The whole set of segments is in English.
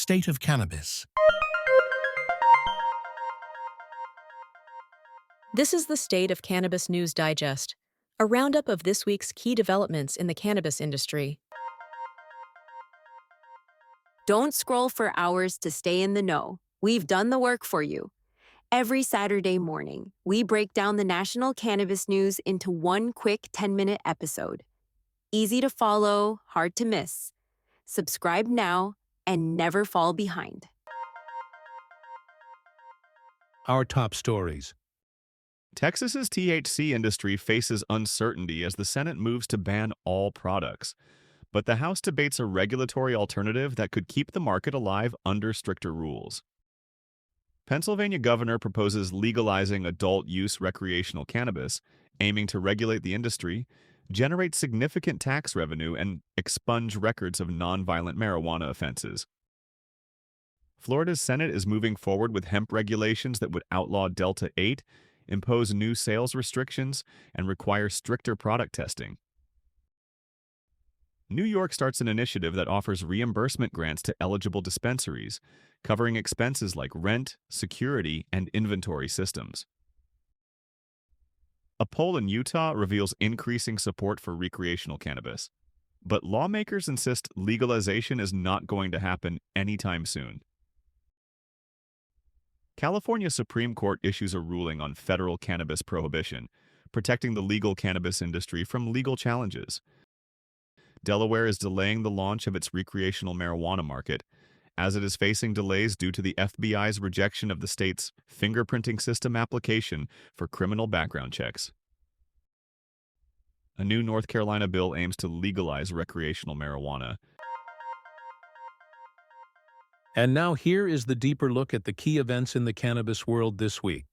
State of Cannabis. This is the State of Cannabis News Digest, a roundup of this week's key developments in the cannabis industry. Don't scroll for hours to stay in the know. We've done the work for you. Every Saturday morning, we break down the national cannabis news into one quick 10-minute episode. Easy to follow, hard to miss. Subscribe now and never fall behind. Our top stories. Texas's THC industry faces uncertainty as the Senate moves to ban all products. But the House debates a regulatory alternative that could keep the market alive under stricter rules. Pennsylvania governor proposes legalizing adult-use recreational cannabis, aiming to regulate the industry, generate significant tax revenue, and expunge records of nonviolent marijuana offenses. Florida's Senate is moving forward with hemp regulations that would outlaw Delta-8, impose new sales restrictions, and require stricter product testing. New York starts an initiative that offers reimbursement grants to eligible dispensaries, covering expenses like rent, security, and inventory systems. A poll in Utah reveals increasing support for recreational cannabis, but lawmakers insist legalization is not going to happen anytime soon. California Supreme Court issues a ruling on federal cannabis prohibition, protecting the legal cannabis industry from legal challenges. Delaware is delaying the launch of its recreational marijuana market, as it is facing delays due to the FBI's rejection of the state's fingerprinting system application for criminal background checks. A new North Carolina bill aims to legalize recreational marijuana. And now here is the deeper look at the key events in the cannabis world this week.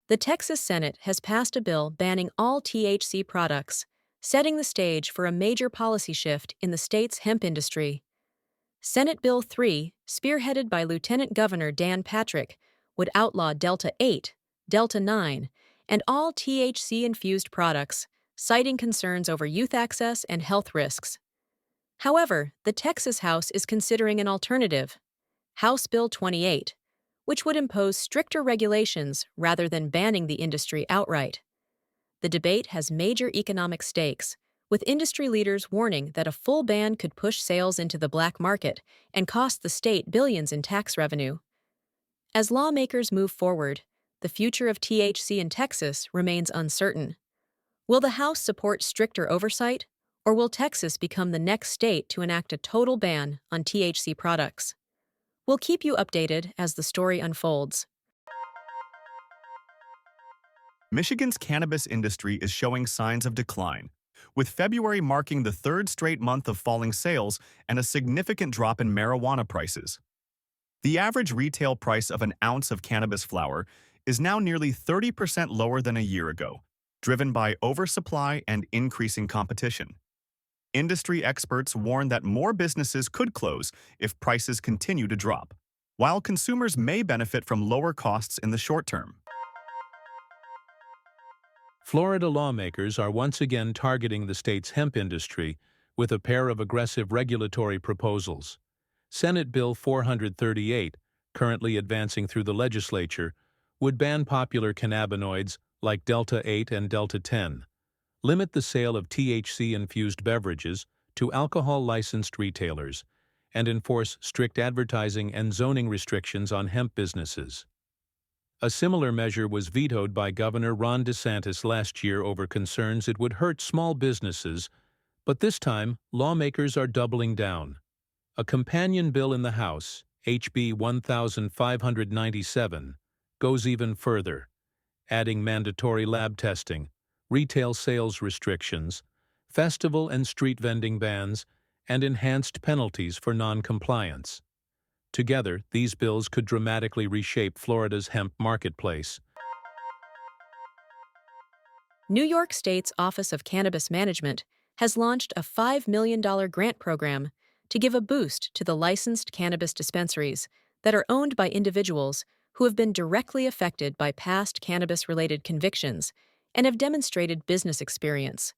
The Texas Senate has passed a bill banning all THC products, setting the stage for a major policy shift in the state's hemp industry. Senate Bill 3, spearheaded by Lieutenant Governor Dan Patrick, would outlaw Delta-8, Delta-9, and all THC-infused products, citing concerns over youth access and health risks. However, the Texas House is considering an alternative, House Bill 28, which would impose stricter regulations rather than banning the industry outright. The debate has major economic stakes, with industry leaders warning that a full ban could push sales into the black market and cost the state billions in tax revenue. As lawmakers move forward, the future of THC in Texas remains uncertain. Will the House support stricter oversight, or will Texas become the next state to enact a total ban on THC products? We'll keep you updated as the story unfolds. Michigan's cannabis industry is showing signs of decline, with February marking the third straight month of falling sales and a significant drop in marijuana prices. The average retail price of an ounce of cannabis flower is now nearly 30% lower than a year ago, driven by oversupply and increasing competition. Industry experts warn that more businesses could close if prices continue to drop, while consumers may benefit from lower costs in the short term. Florida lawmakers are once again targeting the state's hemp industry with a pair of aggressive regulatory proposals. Senate Bill 438, currently advancing through the legislature, would ban popular cannabinoids like Delta-8 and Delta-10, limit the sale of THC-infused beverages to alcohol-licensed retailers, and enforce strict advertising and zoning restrictions on hemp businesses. A similar measure was vetoed by Governor Ron DeSantis last year over concerns it would hurt small businesses, but this time, lawmakers are doubling down. A companion bill in the House, HB 1597, goes even further, adding mandatory lab testing, retail sales restrictions, festival and street vending bans, and enhanced penalties for non-compliance. Together, these bills could dramatically reshape Florida's hemp marketplace. New York State's Office of Cannabis Management has launched a $5 million grant program to give a boost to the licensed cannabis dispensaries that are owned by individuals who have been directly affected by past cannabis-related convictions and have demonstrated business experience.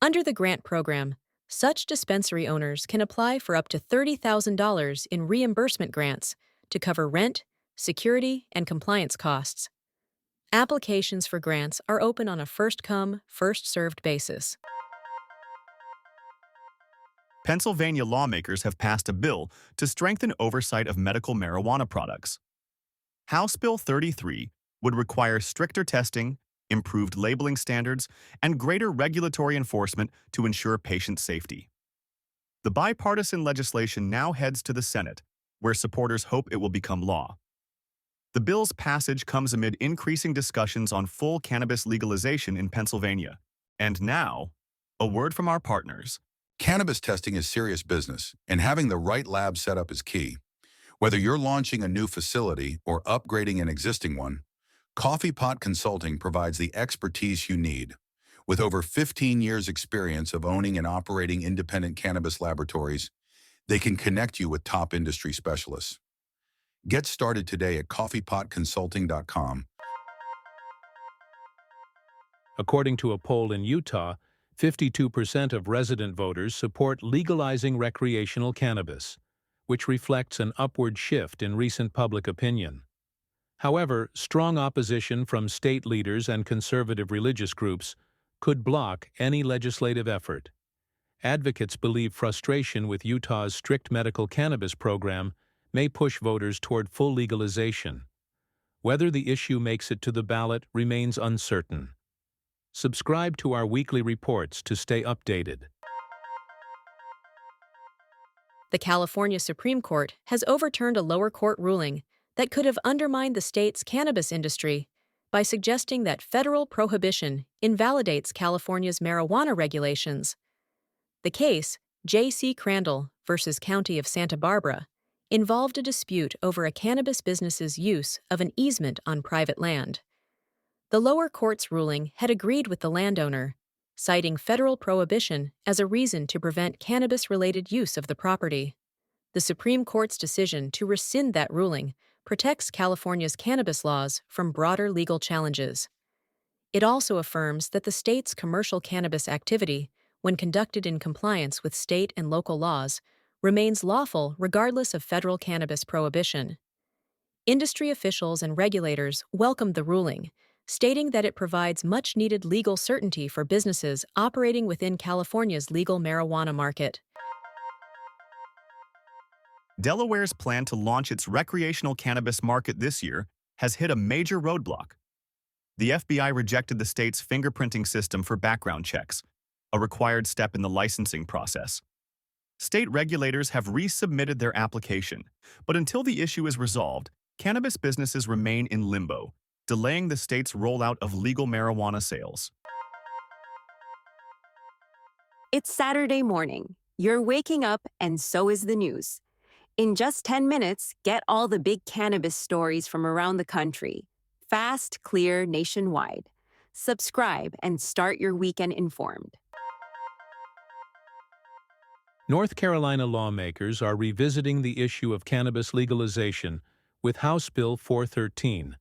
Under the grant program, Such dispensary owners can apply for up to $30,000 in reimbursement grants to cover rent, security, and compliance costs. Applications for grants are open on a first-come, first-served basis. Pennsylvania lawmakers have passed a bill to strengthen oversight of medical marijuana products. House Bill 33 would require stricter testing, improved labeling standards, and greater regulatory enforcement to ensure patient safety. The bipartisan legislation now heads to the Senate, where supporters hope it will become law. The bill's passage comes amid increasing discussions on full cannabis legalization in Pennsylvania. And now, a word from our partners. Cannabis testing is serious business, and having the right lab setup is key. Whether you're launching a new facility or upgrading an existing one, Coffee Pot Consulting provides the expertise you need. With over 15 years' experience of owning and operating independent cannabis laboratories, they can connect you with top industry specialists. Get started today at coffeepotconsulting.com. According to a poll in Utah, 52% of resident voters support legalizing recreational cannabis, which reflects an upward shift in recent public opinion. However, strong opposition from state leaders and conservative religious groups could block any legislative effort. Advocates believe frustration with Utah's strict medical cannabis program may push voters toward full legalization. Whether the issue makes it to the ballot remains uncertain. Subscribe to our weekly reports to stay updated. The California Supreme Court has overturned a lower court ruling that could have undermined the state's cannabis industry by suggesting that federal prohibition invalidates California's marijuana regulations. The case, J.C. Crandall v. County of Santa Barbara, involved a dispute over a cannabis business's use of an easement on private land. The lower court's ruling had agreed with the landowner, citing federal prohibition as a reason to prevent cannabis-related use of the property. The Supreme Court's decision to rescind that ruling protects California's cannabis laws from broader legal challenges. It also affirms that the state's commercial cannabis activity, when conducted in compliance with state and local laws, remains lawful regardless of federal cannabis prohibition. Industry officials and regulators welcomed the ruling, stating that it provides much-needed legal certainty for businesses operating within California's legal marijuana market. Delaware's plan to launch its recreational cannabis market this year has hit a major roadblock. The FBI rejected the state's fingerprinting system for background checks, a required step in the licensing process. State regulators have resubmitted their application, but until the issue is resolved, cannabis businesses remain in limbo, delaying the state's rollout of legal marijuana sales. It's Saturday morning. You're waking up, and so is the news. In just 10 minutes, get all the big cannabis stories from around the country. Fast, clear, nationwide. Subscribe and start your weekend informed. North Carolina lawmakers are revisiting the issue of cannabis legalization with House Bill 413,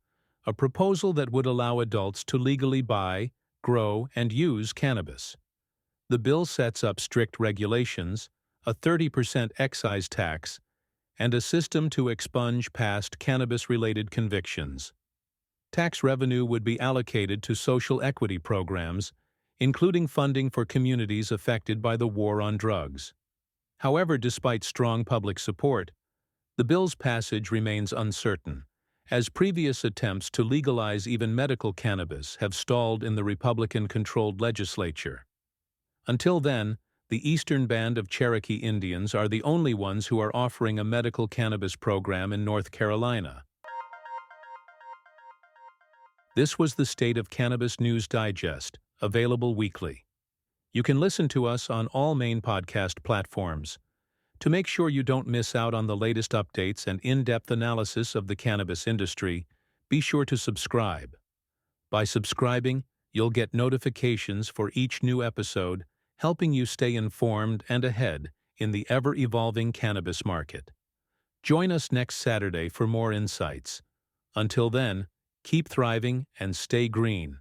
a proposal that would allow adults to legally buy, grow, and use cannabis. The bill sets up strict regulations, a 30% excise tax, and a system to expunge past cannabis-related convictions. Tax revenue would be allocated to social equity programs, including funding for communities affected by the war on drugs. However, despite strong public support, the bill's passage remains uncertain, as previous attempts to legalize even medical cannabis have stalled in the Republican-controlled legislature. Until then, the Eastern Band of Cherokee Indians are the only ones who are offering a medical cannabis program in North Carolina. This was the State of Cannabis News Digest, available weekly. You can listen to us on all main podcast platforms. To make sure you don't miss out on the latest updates and in-depth analysis of the cannabis industry, be sure to subscribe. By subscribing, you'll get notifications for each new episode, helping you stay informed and ahead in the ever-evolving cannabis market. Join us next Saturday for more insights. Until then, keep thriving and stay green.